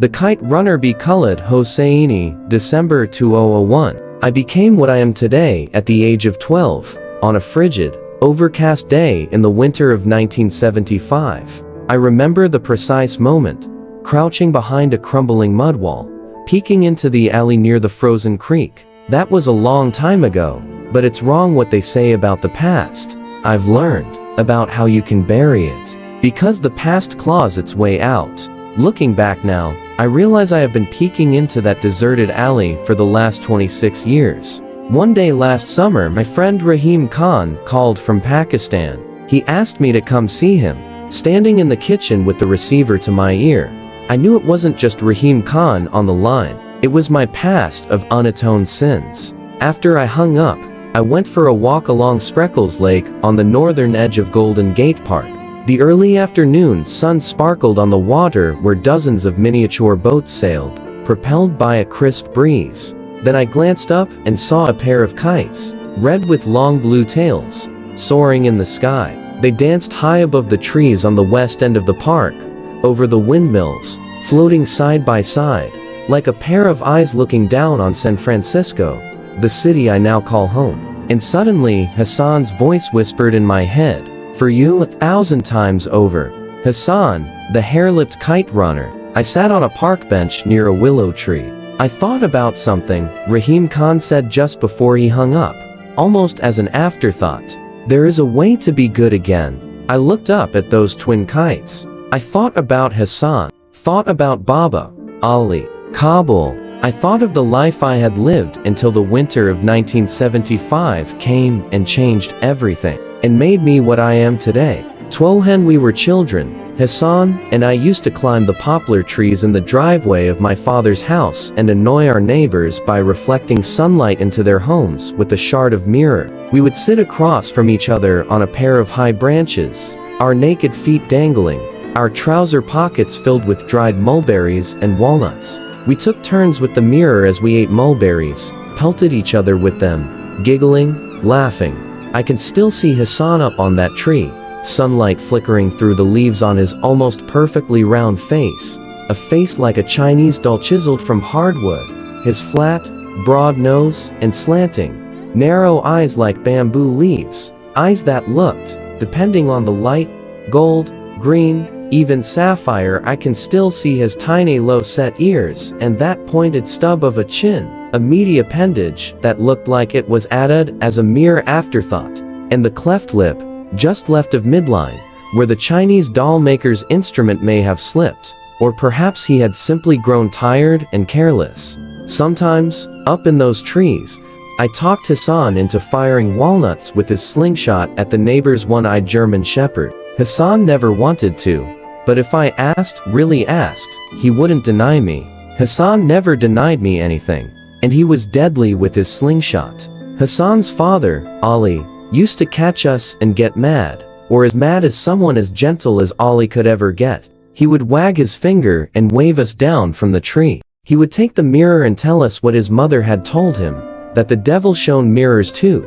The Kite Runner by Khaled Hosseini, December 2001. I became what I am today at the age of 12, on a frigid, overcast day in the winter of 1975. I remember the precise moment, crouching behind a crumbling mud wall, peeking into the alley near the frozen creek. That was a long time ago, but it's wrong what they say about the past. I've learned about how you can bury it, because the past claws its way out. Looking back now, I realize I have been peeking into that deserted alley for the last 26 years. One day last summer, my friend Rahim Khan called from Pakistan. He asked me to come see him. Standing in the kitchen with the receiver to my ear, I knew it wasn't just Rahim Khan on the line. It was my past of unatoned sins. After I hung up, I went for a walk along Spreckles Lake on the northern edge of Golden Gate Park. The early afternoon sun sparkled on the water where dozens of miniature boats sailed, propelled by a crisp breeze. Then I glanced up and saw a pair of kites, red with long blue tails, soaring in the sky. They danced high above the trees on the west end of the park, over the windmills, floating side by side, like a pair of eyes looking down on San Francisco, the city I now call home. And suddenly, Hassan's voice whispered in my head, "For you 1,000 times over." Hassan, the hair-lipped kite runner. I sat on a park bench near a willow tree. I thought about something Rahim Khan said just before he hung up, almost as an afterthought. There is a way to be good again. I looked up at those twin kites. I thought about Hassan, thought about Baba, Ali, Kabul. I thought of the life I had lived until the winter of 1975 came and changed everything, and made me what I am today. When we were children, Hassan and I used to climb the poplar trees in the driveway of my father's house and annoy our neighbors by reflecting sunlight into their homes with a shard of mirror. We would sit across from each other on a pair of high branches, our naked feet dangling, our trouser pockets filled with dried mulberries and walnuts. We took turns with the mirror as we ate mulberries, pelted each other with them, giggling, laughing. I can still see Hassan up on that tree, sunlight flickering through the leaves on his almost perfectly round face, a face like a Chinese doll chiseled from hardwood, his flat, broad nose and slanting, narrow eyes like bamboo leaves, eyes that looked, depending on the light, gold, green, even sapphire. I can still see his tiny low-set ears and that pointed stub of a chin, a meaty appendage that looked like it was added as a mere afterthought, and the cleft lip, just left of midline, where the Chinese doll maker's instrument may have slipped, or perhaps he had simply grown tired and careless. Sometimes, up in those trees, I talked Hassan into firing walnuts with his slingshot at the neighbor's one-eyed German shepherd. Hassan never wanted to, but if I asked, really asked, he wouldn't deny me. Hassan never denied me anything, and he was deadly with his slingshot. Hassan's father, Ali, used to catch us and get mad, or as mad as someone as gentle as Ali could ever get. He would wag his finger and wave us down from the tree. He would take the mirror and tell us what his mother had told him, that the devil shone mirrors too,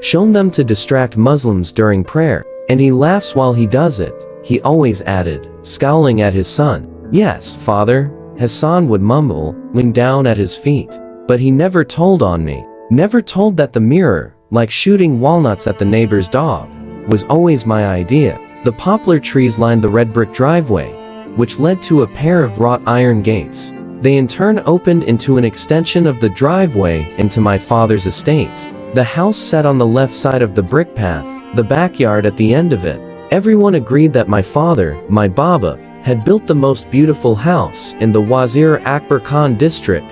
shone them to distract Muslims during prayer. And he laughs while he does it, he always added, scowling at his son. "Yes, father," Hassan would mumble, leaning down at his feet. But he never told on me, never told that the mirror, like shooting walnuts at the neighbor's dog, was always my idea. The poplar trees lined the red brick driveway, which led to a pair of wrought iron gates. They in turn opened into an extension of the driveway into my father's estate. The house sat on the left side of the brick path, the backyard at the end of it. Everyone agreed that my father, my Baba, had built the most beautiful house in the Wazir Akbar Khan district,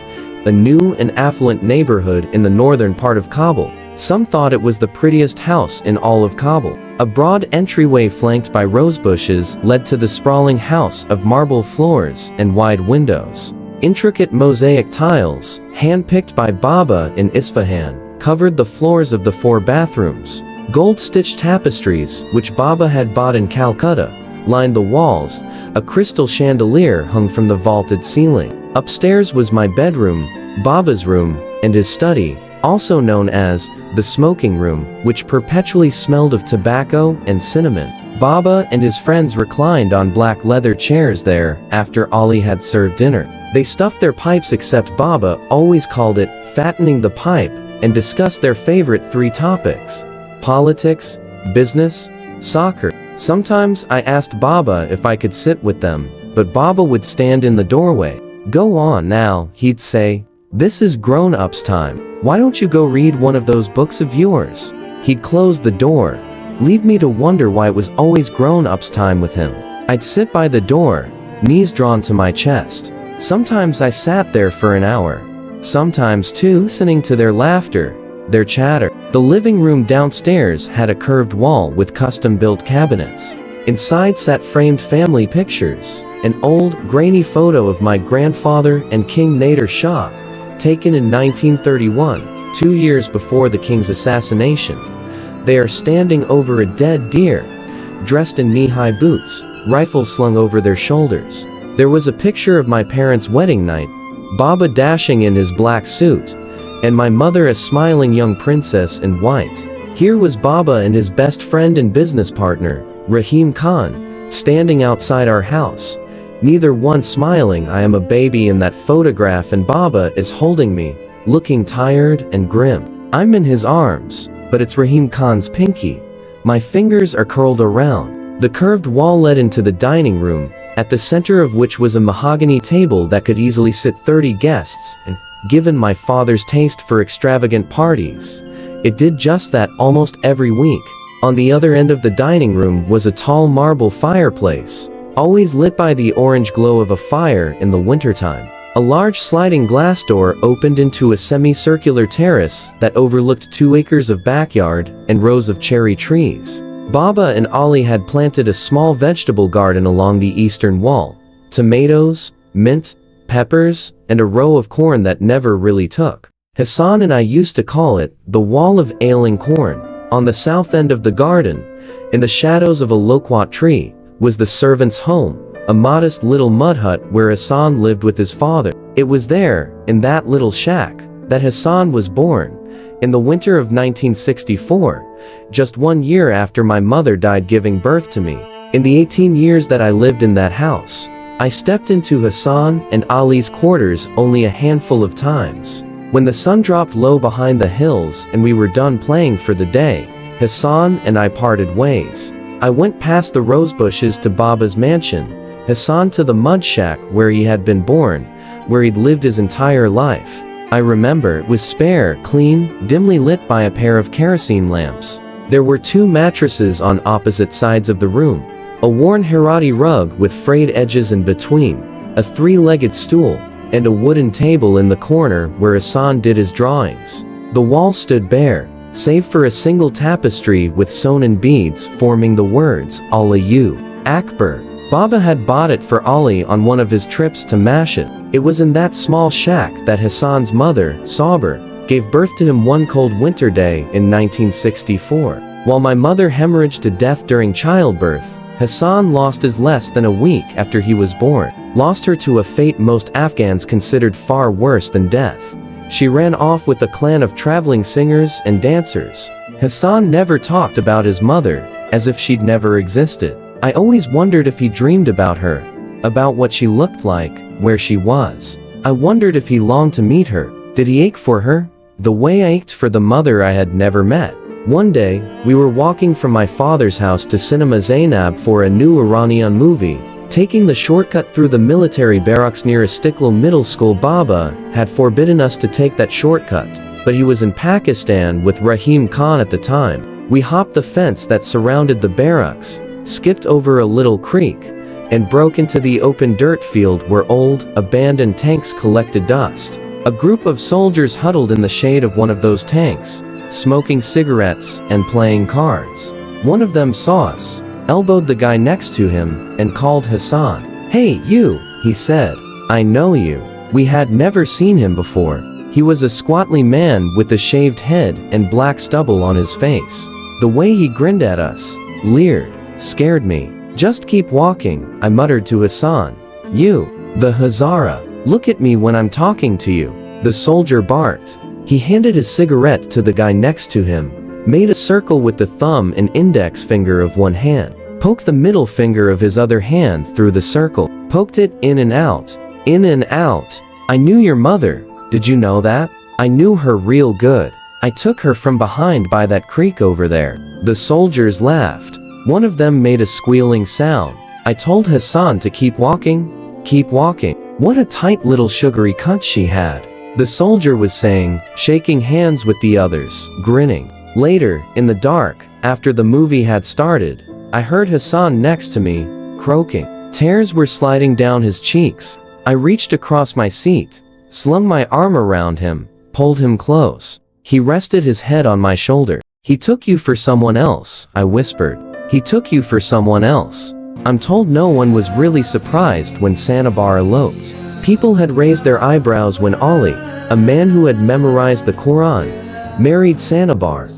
a new and affluent neighborhood in the northern part of Kabul. Some thought it was the prettiest house in all of Kabul. A broad entryway flanked by rose bushes led to the sprawling house of marble floors and wide windows. Intricate mosaic tiles, hand-picked by Baba in Isfahan, covered the floors of the 4 bathrooms. Gold-stitched tapestries, which Baba had bought in Calcutta, lined the walls. A crystal chandelier hung from the vaulted ceiling. Upstairs was my bedroom, Baba's room, and his study, also known as the smoking room, which perpetually smelled of tobacco and cinnamon. Baba and his friends reclined on black leather chairs there after Ali had served dinner. They stuffed their pipes except Baba always called it fattening the pipe and discussed their favorite 3 topics: politics, business, soccer. Sometimes I asked Baba if I could sit with them, but Baba would stand in the doorway. "Go on now," he'd say. "This is grown-ups time. Why don't you go read one of those books of yours?" He'd close the door, leave me to wonder why it was always grown-ups time with him. I'd sit by the door, knees drawn to my chest. Sometimes I sat there for an hour. Sometimes too, listening to their laughter, their chatter. The living room downstairs had a curved wall with custom-built cabinets. Inside sat framed family pictures, an old, grainy photo of my grandfather and King Nader Shah, taken in 1931, 2 years before the king's assassination. They are standing over a dead deer, dressed in knee-high boots, rifles slung over their shoulders. There was a picture of my parents' wedding night, Baba dashing in his black suit, and my mother a smiling young princess in white. Here was Baba and his best friend and business partner, Rahim Khan, standing outside our house, neither one smiling. I am a baby in that photograph and Baba is holding me, looking tired and grim. I'm in his arms, but it's Rahim Khan's pinky. My fingers are curled around. The curved wall led into the dining room, at the center of which was a mahogany table that could easily sit 30 guests, and, given my father's taste for extravagant parties, it did just that almost every week. On the other end of the dining room was a tall marble fireplace, always lit by the orange glow of a fire in the wintertime. A large sliding glass door opened into a semicircular terrace that overlooked 2 acres of backyard and rows of cherry trees. Baba and Ali had planted a small vegetable garden along the eastern wall. Tomatoes, mint, peppers, and a row of corn that never really took. Hassan and I used to call it the wall of ailing corn. On the south end of the garden, in the shadows of a loquat tree, was the servant's home, a modest little mud hut where Hassan lived with his father. It was there, in that little shack, that Hassan was born, in the winter of 1964, just 1 year after my mother died giving birth to me. In the 18 years that I lived in that house, I stepped into Hassan and Ali's quarters only a handful of times. When the sun dropped low behind the hills and we were done playing for the day, Hassan and I parted ways. I went past the rose bushes to Baba's mansion, Hassan to the mud shack where he had been born, where he'd lived his entire life. I remember it was spare, clean, dimly lit by a pair of kerosene lamps. There were 2 mattresses on opposite sides of the room, a worn Herati rug with frayed edges in between, a 3-legged stool, and a wooden table in the corner where Hassan did his drawings. The walls stood bare, save for a single tapestry with sewn-in beads forming the words, Allahu Akbar. Baba had bought it for Ali on one of his trips to Mashhad. It was in that small shack that Hassan's mother, Sabr, gave birth to him one cold winter day in 1964. While my mother hemorrhaged to death during childbirth, Hassan lost his less than a week after he was born. Lost her to a fate most Afghans considered far worse than death. She ran off with a clan of traveling singers and dancers. Hassan never talked about his mother, as if she'd never existed. I always wondered if he dreamed about her, about what she looked like, where she was. I wondered if he longed to meet her. Did he ache for her, the way I ached for the mother I had never met? One day, we were walking from my father's house to Cinema Zainab for a new Iranian movie. Taking the shortcut through the military barracks near Istiklal Middle School. Baba had forbidden us to take that shortcut, but he was in Pakistan with Rahim Khan at the time. We hopped the fence that surrounded the barracks, skipped over a little creek, and broke into the open dirt field where old, abandoned tanks collected dust. A group of soldiers huddled in the shade of one of those tanks, smoking cigarettes and playing cards. One of them saw us, elbowed the guy next to him, and called Hassan. "Hey, you," he said. "I know you." We had never seen him before. He was a squatly man with a shaved head and black stubble on his face. The way he grinned at us, leered, scared me. "Just keep walking," I muttered to Hassan. "You, the Hazara, look at me when I'm talking to you." The soldier barked. He handed his cigarette to the guy next to him, made a circle with the thumb and index finger of one hand, poked the middle finger of his other hand through the circle, poked it in and out, In and out. I knew your mother, did you know that? I knew her real good. I took her from behind by that creek over there. The soldiers laughed. One of them made a squealing sound. I told Hassan to keep walking. Keep walking. What a tight little sugary cunt she had. The soldier was saying, shaking hands with the others, grinning. Later, in the dark, after the movie had started, I heard Hassan next to me, croaking. Tears were sliding down his cheeks. I reached across my seat, slung my arm around him, pulled him close. He rested his head on my shoulder. He took you for someone else, I whispered. He took you for someone else. I'm told no one was really surprised when Sanabar eloped. People had raised their eyebrows when Ali, a man who had memorized the Quran, married Sanabar,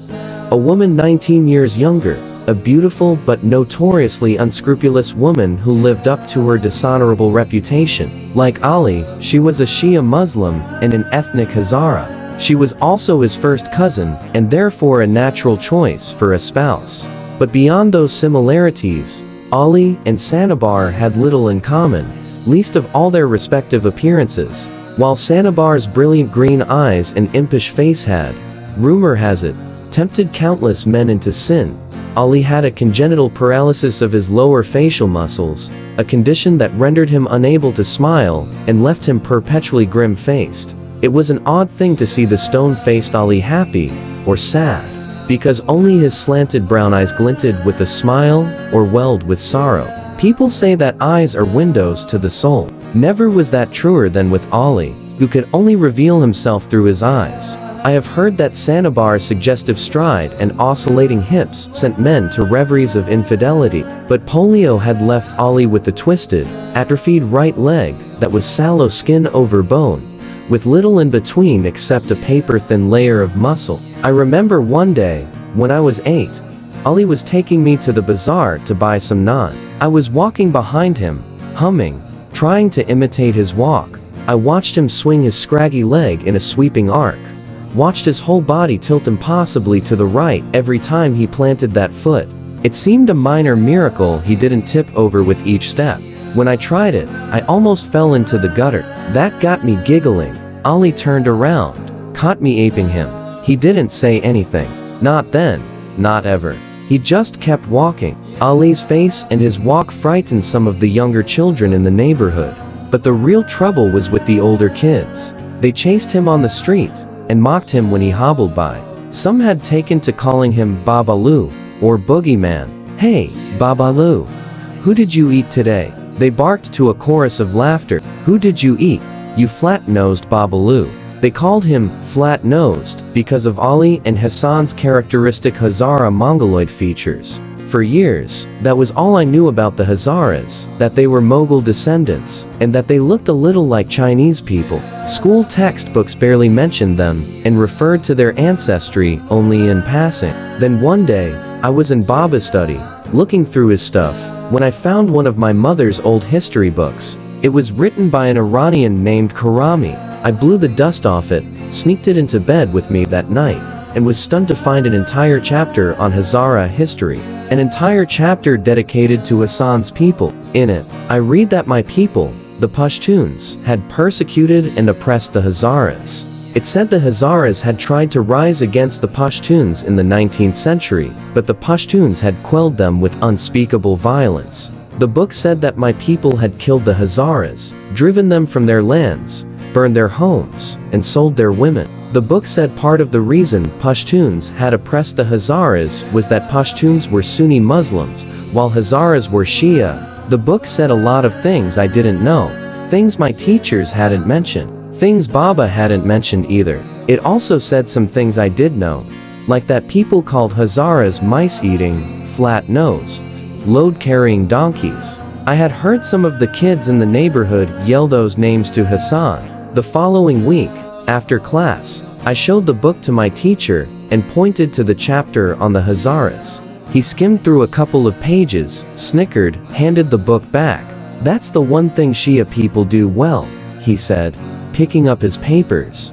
a woman 19 years younger, a beautiful but notoriously unscrupulous woman who lived up to her dishonorable reputation. Like Ali, she was a Shia Muslim and an ethnic Hazara. She was also his first cousin, and therefore a natural choice for a spouse. But beyond those similarities, Ali and Sanabar had little in common, least of all their respective appearances. While Sanabar's brilliant green eyes and impish face had, rumor has it, tempted countless men into sin, Ali had a congenital paralysis of his lower facial muscles, a condition that rendered him unable to smile and left him perpetually grim-faced. It was an odd thing to see the stone-faced Ali happy, or sad, because only his slanted brown eyes glinted with a smile or welled with sorrow. People say that eyes are windows to the soul. Never was that truer than with Ali, who could only reveal himself through his eyes. I have heard that Sanabar's suggestive stride and oscillating hips sent men to reveries of infidelity, but polio had left Ali with the twisted, atrophied right leg that was sallow skin over bone, with little in between except a paper-thin layer of muscle. I remember one day, when I was 8, Ali was taking me to the bazaar to buy some naan. I was walking behind him, humming, trying to imitate his walk. I watched him swing his scraggy leg in a sweeping arc. Watched his whole body tilt impossibly to the right every time he planted that foot. It seemed a minor miracle he didn't tip over with each step. When I tried it, I almost fell into the gutter. That got me giggling. Ali turned around, caught me aping him. He didn't say anything. Not then, not ever. He just kept walking. Ali's face and his walk frightened some of the younger children in the neighborhood. But the real trouble was with the older kids. They chased him on the street and mocked him when he hobbled by. Some had taken to calling him Babalu, or Boogeyman. Hey, Babalu, who did you eat today? They barked to a chorus of laughter. Who did you eat, you flat-nosed Babalu? They called him flat-nosed because of Ali and Hassan's characteristic Hazara Mongoloid features. For years, that was all I knew about the Hazaras, that they were Mughal descendants, and that they looked a little like Chinese people. School textbooks barely mentioned them, and referred to their ancestry only in passing. Then one day, I was in Baba's study, looking through his stuff, when I found one of my mother's old history books. It was written by an Iranian named Karami. I blew the dust off it, sneaked it into bed with me that night, and was stunned to find an entire chapter on Hazara history. An entire chapter dedicated to Hassan's people. In it, I read that my people, the Pashtuns, had persecuted and oppressed the Hazaras. It said the Hazaras had tried to rise against the Pashtuns in the 19th century, but the Pashtuns had quelled them with unspeakable violence. The book said that my people had killed the Hazaras, driven them from their lands, burned their homes, and sold their women. The book said part of the reason Pashtuns had oppressed the Hazaras was that Pashtuns were Sunni Muslims, while Hazaras were Shia. The book said a lot of things I didn't know, things my teachers hadn't mentioned, things Baba hadn't mentioned either. It also said some things I did know, like that people called Hazaras mice-eating, flat-nosed, load-carrying donkeys. I had heard some of the kids in the neighborhood yell those names to Hassan. The following week, after class, I showed the book to my teacher and pointed to the chapter on the Hazaras. He skimmed through a couple of pages, snickered, handed the book back. That's the one thing Shia people do well, he said, picking up his papers.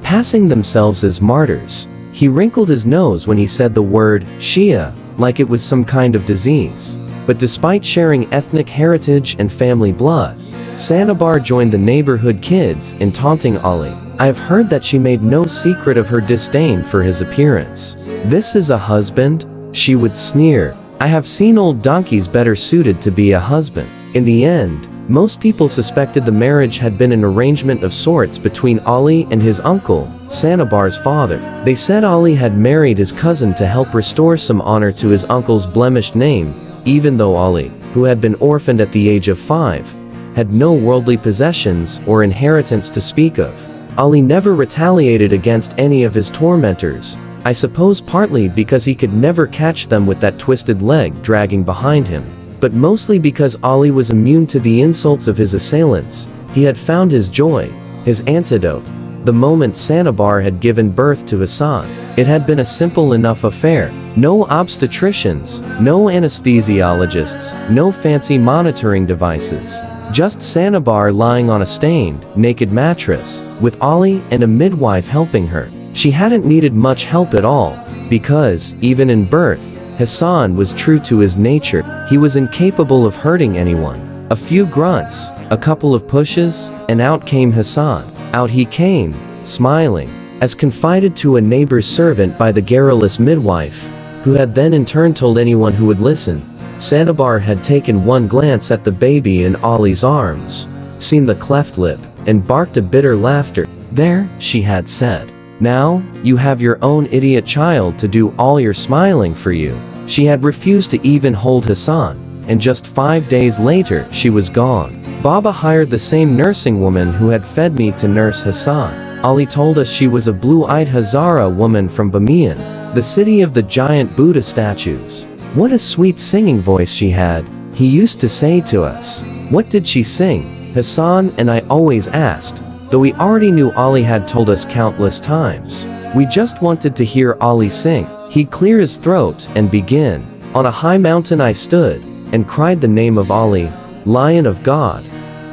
Passing themselves as martyrs. He wrinkled his nose when he said the word Shia, like it was some kind of disease. But despite sharing ethnic heritage and family blood, Sanabar joined the neighborhood kids in taunting Ali. I have heard that she made no secret of her disdain for his appearance. "This is a husband?" she would sneer. "I have seen old donkeys better suited to be a husband." In the end, most people suspected the marriage had been an arrangement of sorts between Ali and his uncle, Sanabar's father. They said Ali had married his cousin to help restore some honor to his uncle's blemished name, even though Ali, who had been orphaned at the age of 5, had no worldly possessions or inheritance to speak of. Ali never retaliated against any of his tormentors, I suppose partly because he could never catch them with that twisted leg dragging behind him, but mostly because Ali was immune to the insults of his assailants. He had found his joy, his antidote, the moment Sanabar had given birth to Hassan. It had been a simple enough affair. No obstetricians, no anesthesiologists, no fancy monitoring devices. Just Sanabar lying on a stained, naked mattress, with Ali and a midwife helping her. She hadn't needed much help at all, because, even in birth, Hassan was true to his nature. He was incapable of hurting anyone. A few grunts, a couple of pushes, and out came Hassan. Out he came, smiling, as confided to a neighbor's servant by the garrulous midwife, who had then in turn told anyone who would listen. Sanabar had taken one glance at the baby in Ali's arms, seen the cleft lip, and barked a bitter laughter. "There," she had said. "Now, you have your own idiot child to do all your smiling for you." She had refused to even hold Hassan, and just 5 days later she was gone. Baba hired the same nursing woman who had fed me to nurse Hassan. Ali told us she was a blue-eyed Hazara woman from Bamiyan, the city of the giant Buddha statues. What a sweet singing voice she had, he used to say to us. What did she sing? Hassan and I always asked, though we already knew Ali had told us countless times. We just wanted to hear Ali sing. He'd clear his throat and begin. On a high mountain I stood, and cried the name of Ali, Lion of God.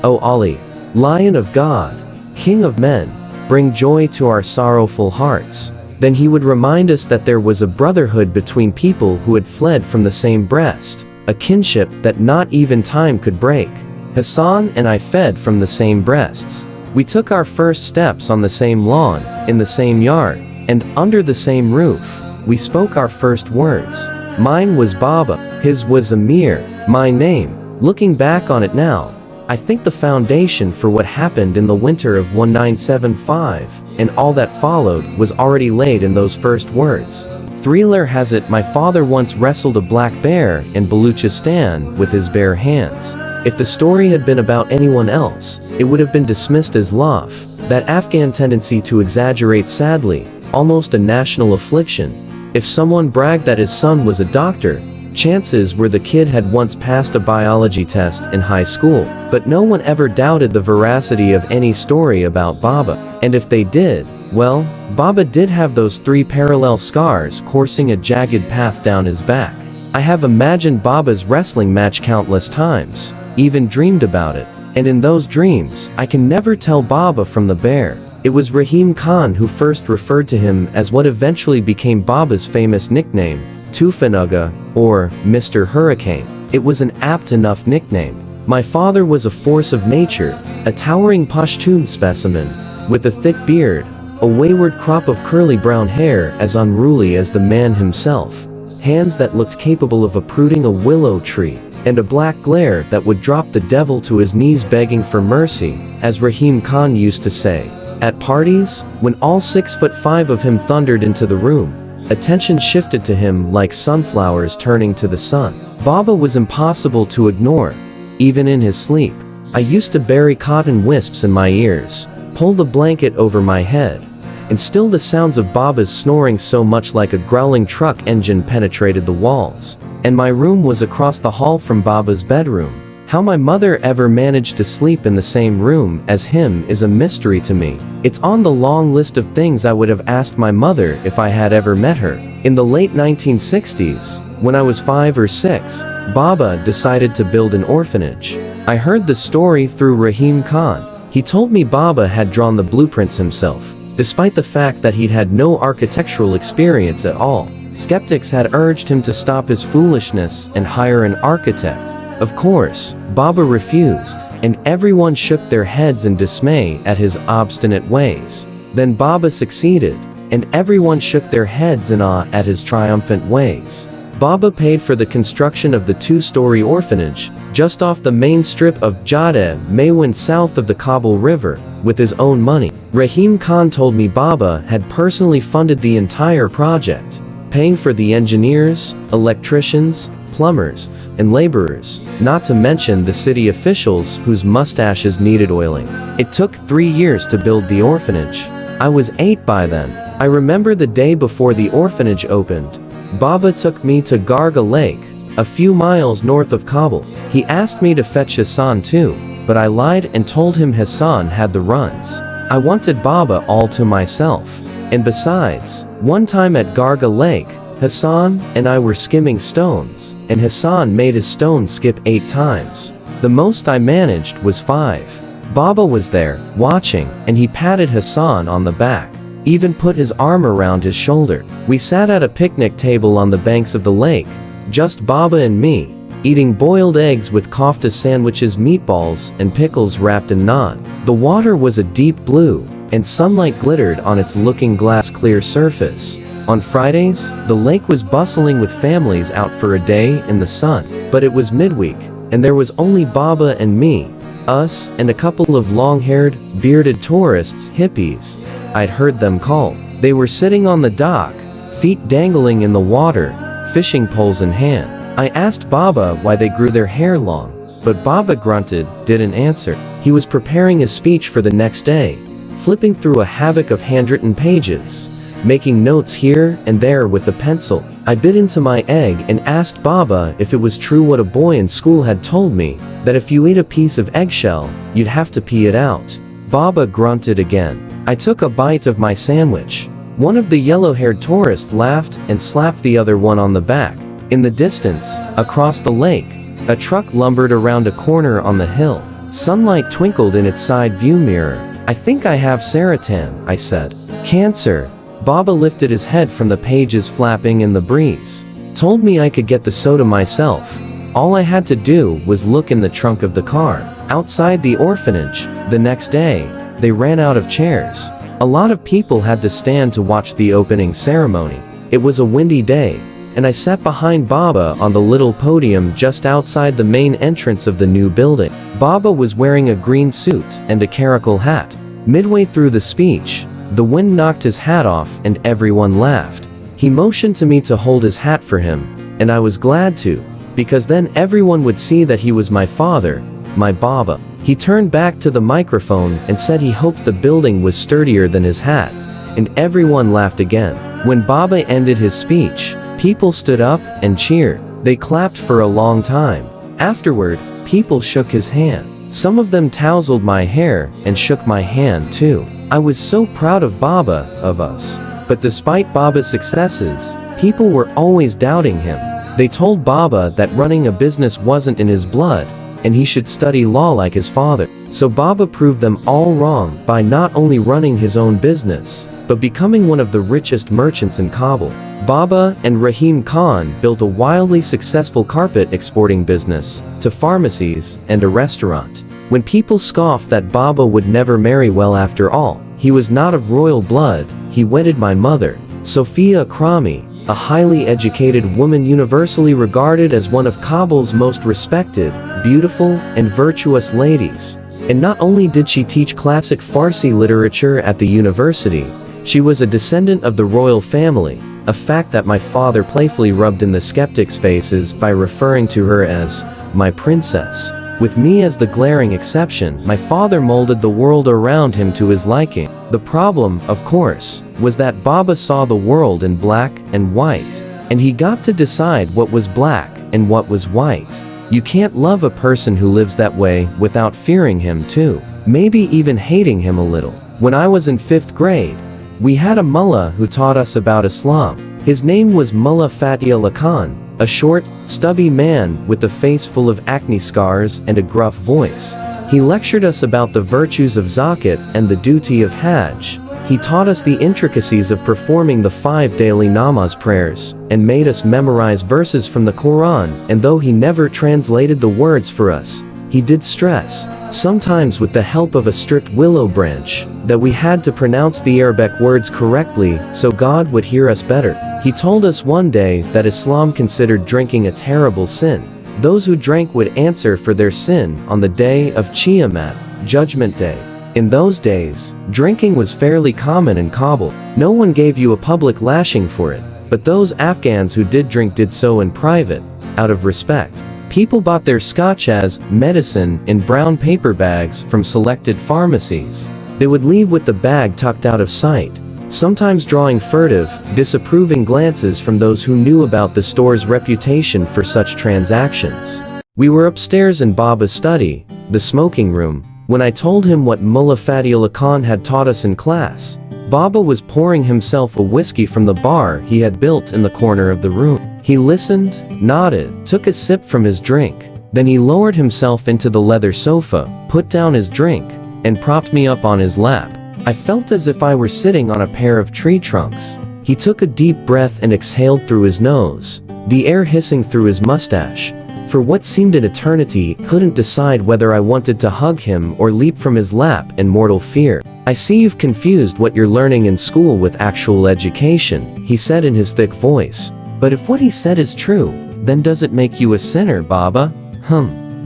O Ali, Lion of God, King of men, bring joy to our sorrowful hearts. Then he would remind us that there was a brotherhood between people who had fled from the same breast, a kinship that not even time could break. Hassan and I fed from the same breasts. We took our first steps on the same lawn, in the same yard, and under the same roof. We spoke our first words. Mine was Baba, his was Amir, my name. Looking back on it now, I think the foundation for what happened in the winter of 1975, and all that followed, was already laid in those first words. Thriller has it my father once wrestled a black bear in Baluchistan with his bare hands. If the story had been about anyone else, it would have been dismissed as love, that Afghan tendency to exaggerate sadly, almost a national affliction. If someone bragged that his son was a doctor, chances were the kid had once passed a biology test in high school. But no one ever doubted the veracity of any story about Baba. And if they did, well, Baba did have those 3 parallel scars coursing a jagged path down his back. I have imagined Baba's wrestling match countless times, even dreamed about it. And in those dreams, I can never tell Baba from the bear. It was Rahim Khan who first referred to him as what eventually became Baba's famous nickname, Tufanuga, or Mr. Hurricane. It was an apt enough nickname. My father was a force of nature, a towering Pashtun specimen, with a thick beard, a wayward crop of curly brown hair as unruly as the man himself, hands that looked capable of uprooting a willow tree, and a black glare that would drop the devil to his knees begging for mercy, as Rahim Khan used to say. At parties, when all 6'5" of him thundered into the room, attention shifted to him like sunflowers turning to the sun. Baba was impossible to ignore, even in his sleep. I used to bury cotton wisps in my ears, pull the blanket over my head, and still the sounds of Baba's snoring so much like a growling truck engine penetrated the walls. And my room was across the hall from Baba's bedroom. How my mother ever managed to sleep in the same room as him is a mystery to me. It's on the long list of things I would have asked my mother if I had ever met her. In the late 1960s, when I was 5 or 6, Baba decided to build an orphanage. I heard the story through Rahim Khan. He told me Baba had drawn the blueprints himself, despite the fact that he'd had no architectural experience at all. Skeptics had urged him to stop his foolishness and hire an architect. Of course, Baba refused, and everyone shook their heads in dismay at his obstinate ways. Then Baba succeeded, and everyone shook their heads in awe at his triumphant ways. Baba paid for the construction of the 2-story orphanage, just off the main strip of Jadeh Maywan south of the Kabul River, with his own money. Rahim Khan told me Baba had personally funded the entire project, paying for the engineers, electricians, plumbers, and laborers, not to mention the city officials whose mustaches needed oiling. It took 3 years to build the orphanage. I was 8 by then. I remember the day before the orphanage opened. Baba took me to Garga Lake, a few miles north of Kabul. He asked me to fetch Hassan too, but I lied and told him Hassan had the runs. I wanted Baba all to myself. And besides, one time at Garga Lake, Hassan and I were skimming stones, and Hassan made his stone skip 8 times. The most I managed was 5. Baba was there, watching, and he patted Hassan on the back, even put his arm around his shoulder. We sat at a picnic table on the banks of the lake, just Baba and me, eating boiled eggs with kofta sandwiches, meatballs, and pickles wrapped in naan. The water was a deep blue, and sunlight glittered on its looking glass-clear surface. On Fridays, the lake was bustling with families out for a day in the sun. But it was midweek, and there was only Baba and me, us, and a couple of long-haired, bearded tourists, hippies, I'd heard them called. They were sitting on the dock, feet dangling in the water, fishing poles in hand. I asked Baba why they grew their hair long, but Baba grunted, didn't answer. He was preparing his speech for the next day, flipping through a havoc of handwritten pages, making notes here and there with a pencil. I bit into my egg and asked Baba if it was true what a boy in school had told me, that if you ate a piece of eggshell, you'd have to pee it out. Baba grunted again. I took a bite of my sandwich. One of the yellow-haired tourists laughed and slapped the other one on the back. In the distance, across the lake, a truck lumbered around a corner on the hill. Sunlight twinkled in its side view mirror. I think I have serotan, I said. Cancer. Baba lifted his head from the pages flapping in the breeze. Told me I could get the soda myself. All I had to do was look in the trunk of the car. Outside the orphanage, the next day, they ran out of chairs. A lot of people had to stand to watch the opening ceremony. It was a windy day, and I sat behind Baba on the little podium just outside the main entrance of the new building. Baba was wearing a green suit and a caracal hat. Midway through the speech, the wind knocked his hat off and everyone laughed. He motioned to me to hold his hat for him, and I was glad to, because then everyone would see that he was my father, my Baba. He turned back to the microphone and said he hoped the building was sturdier than his hat, and everyone laughed again. When Baba ended his speech, people stood up and cheered. They clapped for a long time. Afterward, people shook his hand. Some of them tousled my hair and shook my hand too. I was so proud of Baba, of us. But despite Baba's successes, people were always doubting him. They told Baba that running a business wasn't in his blood, and he should study law like his father. So Baba proved them all wrong by not only running his own business, but becoming one of the richest merchants in Kabul. Baba and Rahim Khan built a wildly successful carpet exporting business to pharmacies and a restaurant. When people scoffed that Baba would never marry, well, after all, he was not of royal blood. He wedded my mother, Sophia Akrami, a highly educated woman universally regarded as one of Kabul's most respected, beautiful, and virtuous ladies. And not only did she teach classic Farsi literature at the university, she was a descendant of the royal family, a fact that my father playfully rubbed in the skeptics' faces by referring to her as my princess. With me as the glaring exception, my father molded the world around him to his liking. The problem, of course, was that Baba saw the world in black and white, and he got to decide what was black and what was white. You can't love a person who lives that way without fearing him too, maybe even hating him a little. When I was in 5th grade, we had a mullah who taught us about Islam. His name was Mullah Fatih Allah Khan, a short, stubby man with a face full of acne scars and a gruff voice. He lectured us about the virtues of zakat and the duty of hajj. He taught us the intricacies of performing the 5 daily namaz prayers, and made us memorize verses from the Quran, and though he never translated the words for us, he did stress, sometimes with the help of a stripped willow branch, that we had to pronounce the Arabic words correctly, so God would hear us better. He told us one day that Islam considered drinking a terrible sin. Those who drank would answer for their sin on the day of Qiyamah, Judgment Day. In those days, drinking was fairly common in Kabul. No one gave you a public lashing for it, but those Afghans who did drink did so in private, out of respect. People bought their scotch as medicine in brown paper bags from selected pharmacies. They would leave with the bag tucked out of sight, sometimes drawing furtive, disapproving glances from those who knew about the store's reputation for such transactions. We were upstairs in Baba's study, the smoking room, when I told him what Mullah Fatihullah Khan had taught us in class. Baba was pouring himself a whiskey from the bar he had built in the corner of the room. He listened, nodded, took a sip from his drink. Then he lowered himself into the leather sofa, put down his drink, and propped me up on his lap. I felt as if I were sitting on a pair of tree trunks. He took a deep breath and exhaled through his nose, the air hissing through his mustache. For what seemed an eternity, couldn't decide whether I wanted to hug him or leap from his lap in mortal fear. I see you've confused what you're learning in school with actual education, he said in his thick voice. But if what he said is true, then does it make you a sinner, Baba?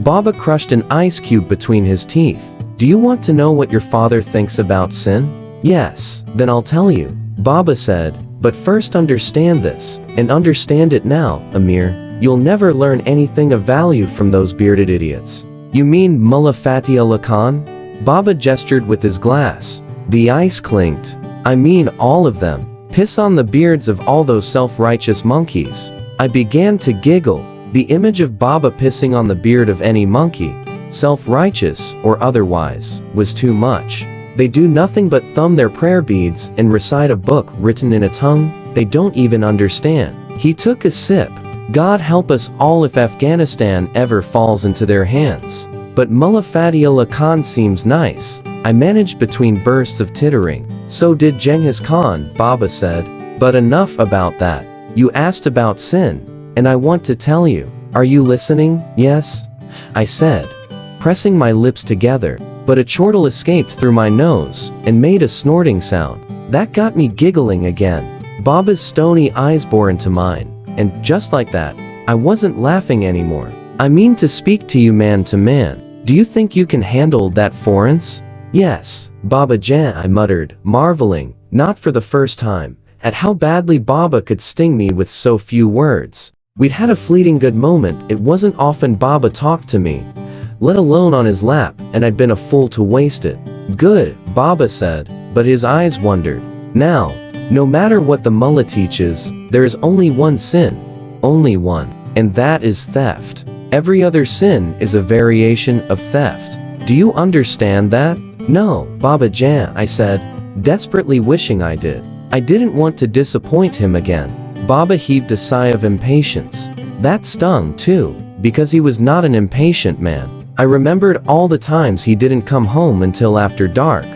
Baba crushed an ice cube between his teeth. Do you want to know what your father thinks about sin? Yes, then I'll tell you, Baba said, but first understand this, and understand it now, Amir. You'll never learn anything of value from those bearded idiots. You mean Mullah Fatihullah Khan? Baba gestured with his glass. The ice clinked. I mean all of them. Piss on the beards of all those self-righteous monkeys. I began to giggle. The image of Baba pissing on the beard of any monkey, self-righteous or otherwise, was too much. They do nothing but thumb their prayer beads and recite a book written in a tongue they don't even understand. He took a sip. God help us all if Afghanistan ever falls into their hands. But Mullah Fatihullah Khan seems nice. I managed between bursts of tittering. So did Genghis Khan, Baba said. But enough about that. You asked about sin, and I want to tell you. Are you listening? Yes? I said, pressing my lips together, but a chortle escaped through my nose and made a snorting sound. That got me giggling again. Baba's stony eyes bore into mine. And just like that, I wasn't laughing anymore. I mean to speak to you man to man. Do you think you can handle that foreigns? Yes, Baba Jan, I muttered, marveling, not for the first time, at how badly Baba could sting me with so few words. We'd had a fleeting good moment. It wasn't often Baba talked to me, let alone on his lap, and I'd been a fool to waste it. Good, Baba said, but his eyes wondered. Now, no matter what the mullah teaches, there is only one sin. Only one. And that is theft. Every other sin is a variation of theft. Do you understand that? No, Baba Jan, I said, desperately wishing I did. I didn't want to disappoint him again. Baba heaved a sigh of impatience. That stung too, because he was not an impatient man. I remembered all the times he didn't come home until after dark.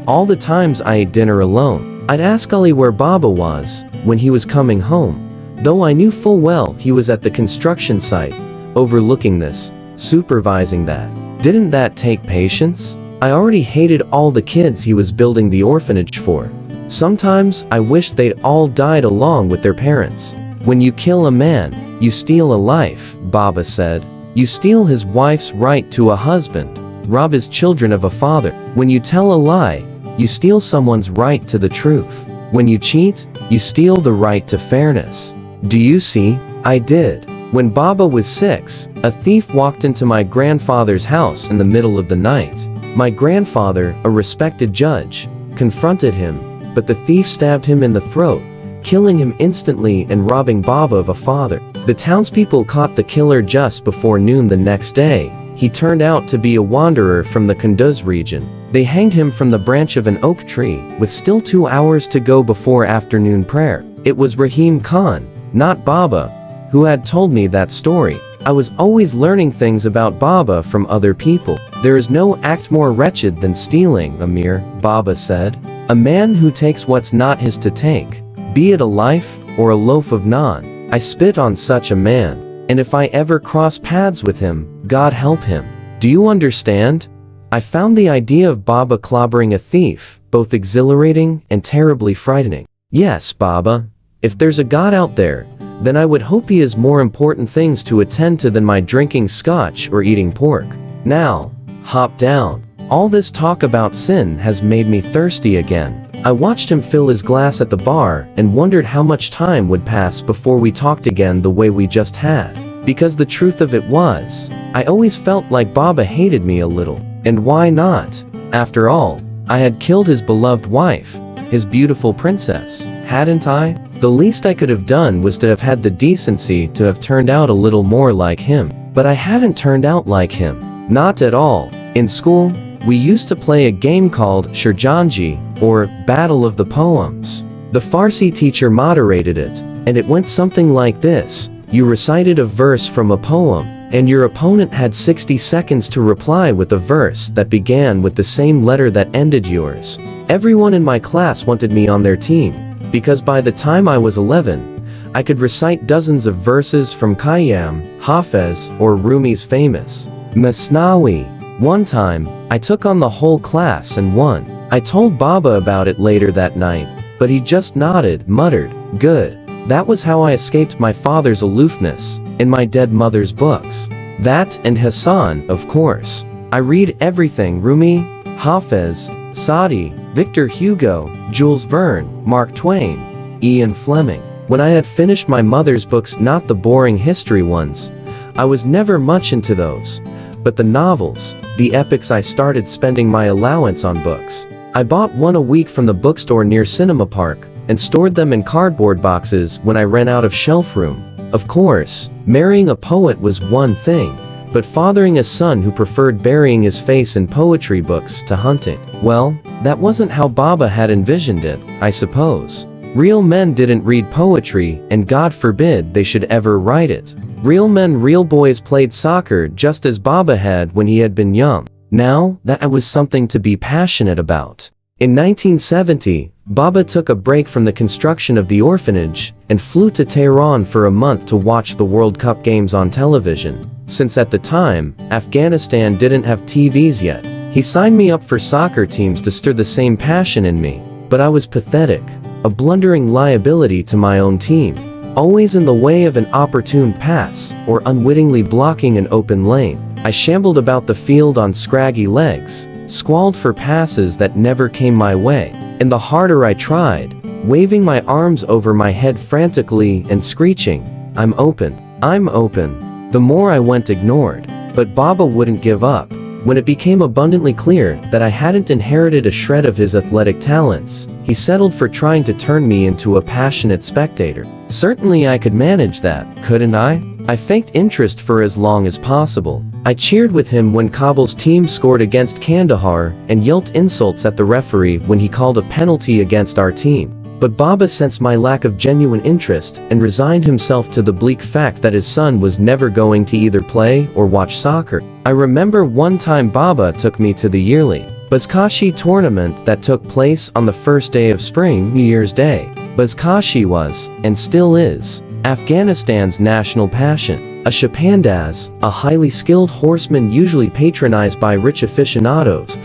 All the times I ate dinner alone. I'd ask Ali where Baba was when he was coming home, though I knew full well he was at the construction site, overlooking this, supervising that. Didn't that take patience? I already hated all the kids he was building the orphanage for. Sometimes I wished they'd all died along with their parents. When you kill a man, you steal a life, Baba said. You steal his wife's right to a husband, rob his children of a father. When you tell a lie, you steal someone's right to the truth. When you cheat, you steal the right to fairness. Do you see? I did. When Baba was 6, a thief walked into my grandfather's house in the middle of the night. My grandfather, a respected judge, confronted him, but the thief stabbed him in the throat, killing him instantly and robbing Baba of a father. The townspeople caught the killer just before noon the next day. He turned out to be a wanderer from the Kunduz region. They hanged him from the branch of an oak tree, with still 2 hours to go before afternoon prayer. It was Rahim Khan, not Baba, who had told me that story. I was always learning things about Baba from other people. There is no act more wretched than stealing, Amir, Baba said. A man who takes what's not his to take, be it a life or a loaf of naan. I spit on such a man, and if I ever cross paths with him, God help him. Do you understand? I found the idea of Baba clobbering a thief both exhilarating and terribly frightening. Yes, Baba. If there's a God out there, then I would hope he has more important things to attend to than my drinking scotch or eating pork. Now, hop down. All this talk about sin has made me thirsty again. I watched him fill his glass at the bar and wondered how much time would pass before we talked again the way we just had. Because the truth of it was, I always felt like Baba hated me a little. And why not? After all, I had killed his beloved wife, his beautiful princess, hadn't I? The least I could have done was to have had the decency to have turned out a little more like him. But I hadn't turned out like him. Not at all. In school, we used to play a game called Shirjanji, or Battle of the Poems. The Farsi teacher moderated it, and it went something like this. You recited a verse from a poem, and your opponent had 60 seconds to reply with a verse that began with the same letter that ended yours. Everyone in my class wanted me on their team, because by the time I was 11, I could recite dozens of verses from Khayyam, Hafez, or Rumi's famous Masnawi. One time, I took on the whole class and won. I told Baba about it later that night, but he just nodded, muttered, "Good." That was how I escaped my father's aloofness in my dead mother's books. That and Hassan, of course. I read everything: Rumi, Hafez, Saadi, Victor Hugo, Jules Verne, Mark Twain, Ian Fleming. When I had finished my mother's books, not the boring history ones, I was never much into those, but the novels, the epics, I started spending my allowance on books. I bought one a week from the bookstore near Cinema Park, and stored them in cardboard boxes when I ran out of shelf room. Of course, marrying a poet was one thing, but fathering a son who preferred burying his face in poetry books to hunting, well, that wasn't how Baba had envisioned it, I suppose. Real men didn't read poetry, and God forbid they should ever write it. Real men, real boys played soccer just as Baba had when he had been young. Now, that was something to be passionate about. In 1970, Baba took a break from the construction of the orphanage and flew to Tehran for a month to watch the World Cup games on television. Since at the time, Afghanistan didn't have TVs yet. He signed me up for soccer teams to stir the same passion in me. But I was pathetic, a blundering liability to my own team, always in the way of an opportune pass or unwittingly blocking an open lane. I shambled about the field on scraggy legs, squalled for passes that never came my way. And the harder I tried, waving my arms over my head frantically and screeching, "I'm open, I'm open," the more I went ignored. But Baba wouldn't give up. When it became abundantly clear that I hadn't inherited a shred of his athletic talents, he settled for trying to turn me into a passionate spectator. Certainly I could manage that, couldn't I? I faked interest for as long as possible. I cheered with him when Kabul's team scored against Kandahar and yelped insults at the referee when he called a penalty against our team. But Baba sensed my lack of genuine interest and resigned himself to the bleak fact that his son was never going to either play or watch soccer. I remember one time Baba took me to the yearly Buzkashi tournament that took place on the first day of spring, New Year's Day. Buzkashi was, and still is, Afghanistan's national passion. A shapandaz, a highly skilled horseman usually patronized by rich aficionados,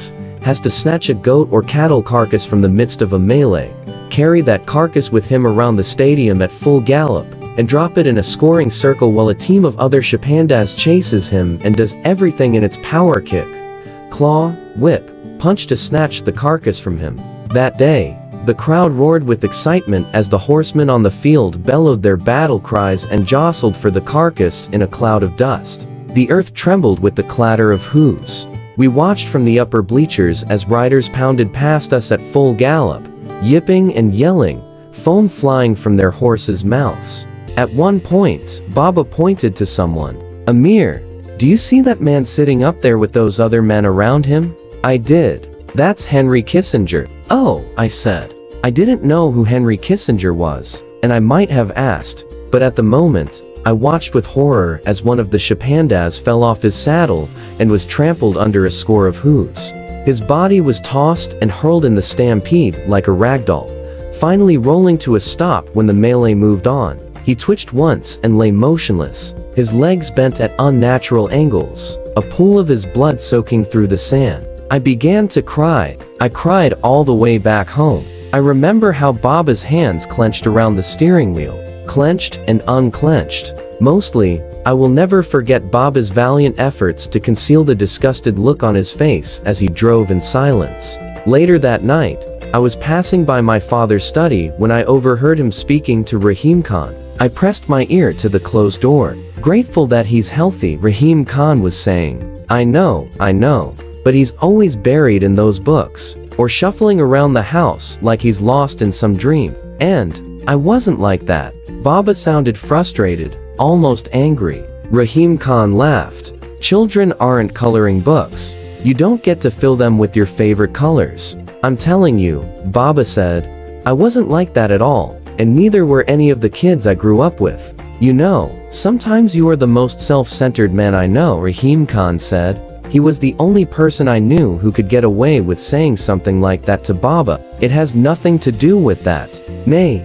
has to snatch a goat or cattle carcass from the midst of a melee, carry that carcass with him around the stadium at full gallop, and drop it in a scoring circle while a team of other shapandaz chases him and does everything in its power: kick, claw, whip, punch to snatch the carcass from him. That day, the crowd roared with excitement as the horsemen on the field bellowed their battle cries and jostled for the carcass in a cloud of dust. The earth trembled with the clatter of hooves. We watched from the upper bleachers as riders pounded past us at full gallop, yipping and yelling, foam flying from their horses' mouths. At one point, Baba pointed to someone. "Amir, do you see that man sitting up there with those other men around him?" I did. "That's Henry Kissinger." "Oh," I said. I didn't know who Henry Kissinger was, and I might have asked, but at the moment, I watched with horror as one of the Shapandas fell off his saddle and was trampled under a score of hooves. His body was tossed and hurled in the stampede like a ragdoll, finally rolling to a stop when the melee moved on. He twitched once and lay motionless, his legs bent at unnatural angles, a pool of his blood soaking through the sand. I began to cry. I cried all the way back home. I remember how Baba's hands clenched around the steering wheel, clenched and unclenched. Mostly, I will never forget Baba's valiant efforts to conceal the disgusted look on his face as he drove in silence. Later that night, I was passing by my father's study when I overheard him speaking to Rahim Khan. I pressed my ear to the closed door. Grateful that he's healthy, Rahim Khan was saying. I know, but he's always buried in those books, or shuffling around the house like he's lost in some dream. And I wasn't like that. Baba sounded frustrated, almost angry. Rahim Khan laughed. Children aren't coloring books. You don't get to fill them with your favorite colors. I'm telling you, Baba said. I wasn't like that at all, and neither were any of the kids I grew up with. You know, sometimes you are the most self-centered man I know, Rahim Khan said. He was the only person I knew who could get away with saying something like that to Baba. It has nothing to do with that. Nay,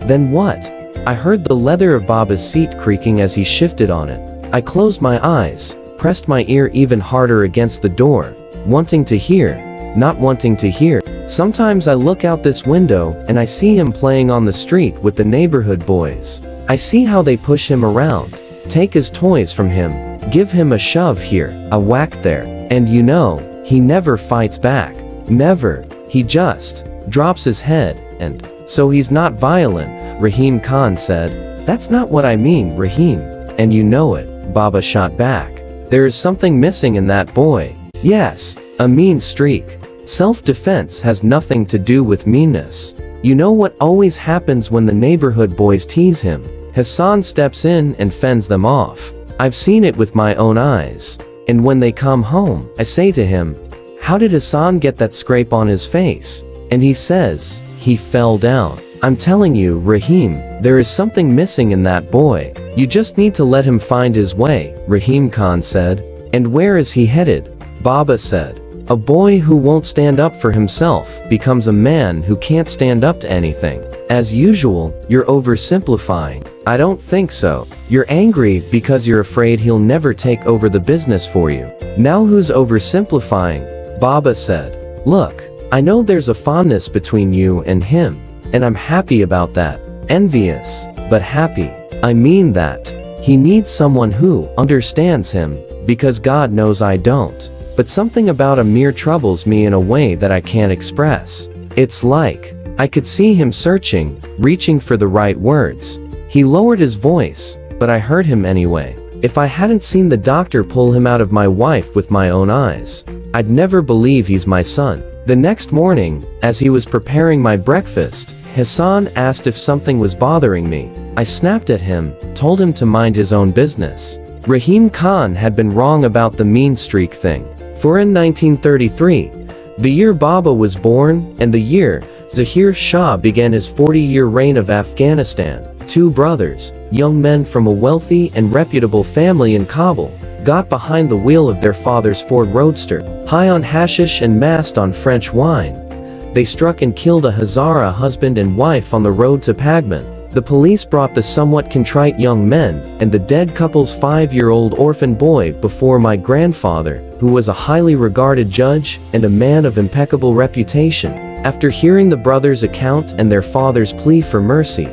then what? I heard the leather of Baba's seat creaking as he shifted on it. I closed my eyes, pressed my ear even harder against the door, wanting to hear, not wanting to hear. Sometimes I look out this window and I see him playing on the street with the neighborhood boys. I see how they push him around, take his toys from him, give him a shove here, a whack there, and you know, he never fights back. Never. He just drops his head, and so he's not violent, Rahim Khan said. That's not what I mean, Rahim. And you know it, Baba shot back. There is something missing in that boy. Yes, a mean streak. Self-defense has nothing to do with meanness. You know what always happens when the neighborhood boys tease him? Hassan steps in and fends them off. I've seen it with my own eyes. And when they come home, I say to him, how did Hassan get that scrape on his face? And he says, he fell down. I'm telling you, Rahim, there is something missing in that boy. You just need to let him find his way, Rahim Khan said. And where is he headed? Baba said. A boy who won't stand up for himself becomes a man who can't stand up to anything. As usual, you're oversimplifying. I don't think so. You're angry because you're afraid he'll never take over the business for you. Now who's oversimplifying? Baba said. Look, I know there's a fondness between you and him, and I'm happy about that. Envious, but happy. I mean that. He needs someone who understands him, because God knows I don't. But something about Amir troubles me in a way that I can't express. It's like, I could see him searching, reaching for the right words. He lowered his voice, but I heard him anyway. If I hadn't seen the doctor pull him out of my wife with my own eyes, I'd never believe he's my son. The next morning, as he was preparing my breakfast, Hassan asked if something was bothering me. I snapped at him, told him to mind his own business. Rahim Khan had been wrong about the mean streak thing. For in 1933, the year Baba was born, and the year Zahir Shah began his 40-year reign of Afghanistan, two brothers, young men from a wealthy and reputable family in Kabul, got behind the wheel of their father's Ford Roadster, high on hashish and masked on French wine. They struck and killed a Hazara husband and wife on the road to Pagman. The police brought the somewhat contrite young men and the dead couple's 5-year-old orphan boy before my grandfather, who was a highly regarded judge and a man of impeccable reputation. After hearing the brothers' account and their father's plea for mercy,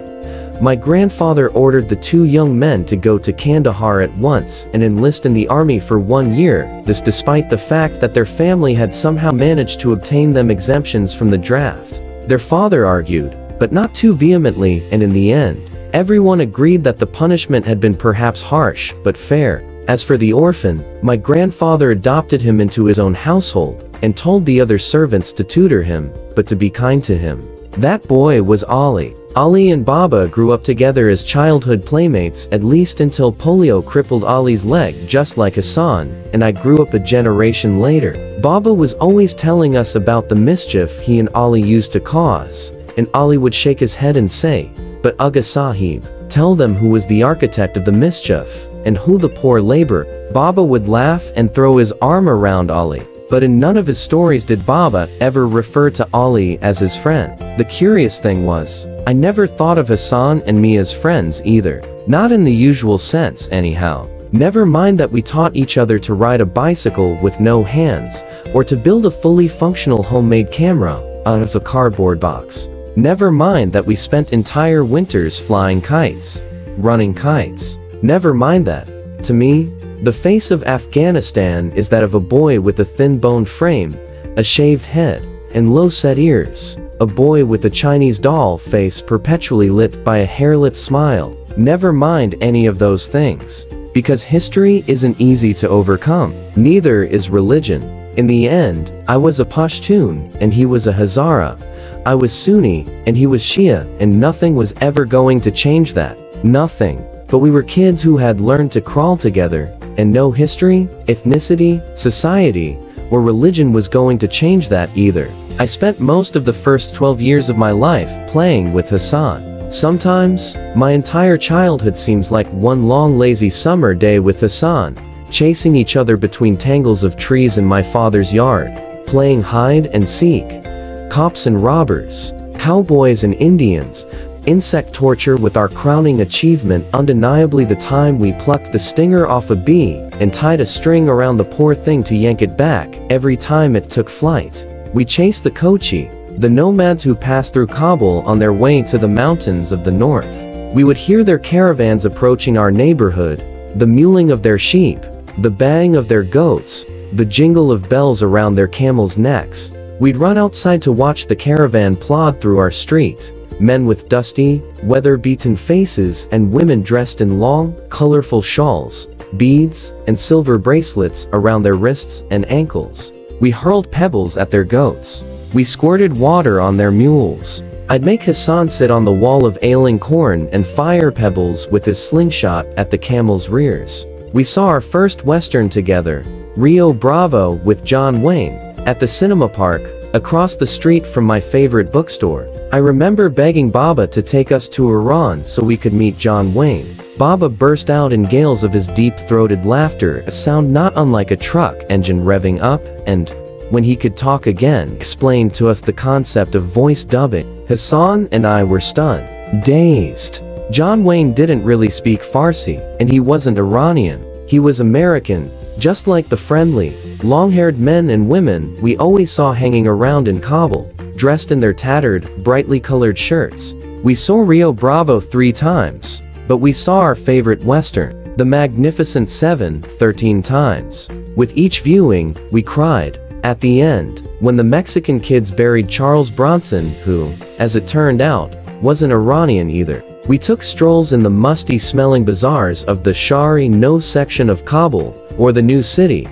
my grandfather ordered the two young men to go to Kandahar at once and enlist in the army for 1 year, this despite the fact that their family had somehow managed to obtain them exemptions from the draft. Their father argued, but not too vehemently, and in the end, everyone agreed that the punishment had been perhaps harsh, but fair. As for the orphan, my grandfather adopted him into his own household, and told the other servants to tutor him, but to be kind to him. That boy was Ali. Ali and Baba grew up together as childhood playmates, at least until polio crippled Ali's leg just like Hassan, and I grew up a generation later. Baba was always telling us about the mischief he and Ali used to cause, and Ali would shake his head and say, "But Aga Sahib, tell them who was the architect of the mischief, and who the poor labor. Baba would laugh and throw his arm around Ali, but in none of his stories did Baba ever refer to Ali as his friend. The curious thing was, I never thought of Hassan and me as friends either. Not in the usual sense anyhow. Never mind that we taught each other to ride a bicycle with no hands, or to build a fully functional homemade camera out of a cardboard box. Never mind that we spent entire winters flying kites, running kites. Never mind that. To me, the face of Afghanistan is that of a boy with a thin boned frame, a shaved head, and low-set ears. A boy with a Chinese doll face perpetually lit by a hair-lip smile. Never mind any of those things. Because history isn't easy to overcome. Neither is religion. In the end, I was a Pashtun, and he was a Hazara. I was Sunni, and he was Shia, and nothing was ever going to change that. Nothing. But we were kids who had learned to crawl together, and no history, ethnicity, society, or religion was going to change that either. I spent most of the first 12 years of my life playing with Hassan. Sometimes, my entire childhood seems like one long lazy summer day with Hassan, chasing each other between tangles of trees in my father's yard, playing hide and seek, cops and robbers, cowboys and Indians, insect torture, with our crowning achievement undeniably the time we plucked the stinger off a bee and tied a string around the poor thing to yank it back every time it took flight. We chased the Kochi, the nomads who passed through Kabul on their way to the mountains of the north. We would hear their caravans approaching our neighborhood, the mewling of their sheep, the baying of their goats, the jingle of bells around their camels' necks. We'd run outside to watch the caravan plod through our street, men with dusty, weather-beaten faces and women dressed in long, colorful shawls, beads, and silver bracelets around their wrists and ankles. We hurled pebbles at their goats. We squirted water on their mules. I'd make Hassan sit on the wall of ailing corn and fire pebbles with his slingshot at the camels' rears. We saw our first Western together, Rio Bravo with John Wayne, at the cinema park, across the street from my favorite bookstore. I remember begging Baba to take us to Iran so we could meet John Wayne. Baba burst out in gales of his deep-throated laughter, a sound not unlike a truck engine revving up, and, when he could talk again, explained to us the concept of voice dubbing. Hassan and I were stunned, dazed. John Wayne didn't really speak Farsi, and he wasn't Iranian. He was American, just like the friendly, long-haired men and women we always saw hanging around in Kabul, dressed in their tattered, brightly colored shirts. We saw Rio Bravo 3 times, but we saw our favorite Western, The Magnificent Seven, 13 times. With each viewing, we cried. At the end, when the Mexican kids buried Charles Bronson, who, as it turned out, wasn't Iranian either. We took strolls in the musty-smelling bazaars of the Shari No section of Kabul, or the New City,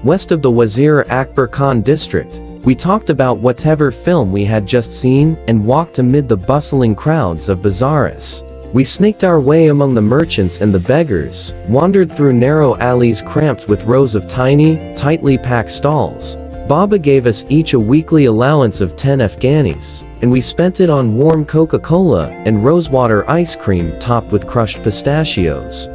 west of the Wazir Akbar Khan district. We talked about whatever film we had just seen and walked amid the bustling crowds of bazaars. We sneaked our way among the merchants and the beggars, wandered through narrow alleys cramped with rows of tiny, tightly packed stalls. Baba gave us each a weekly allowance of 10 Afghanis, and we spent it on warm Coca-Cola and rosewater ice cream topped with crushed pistachios.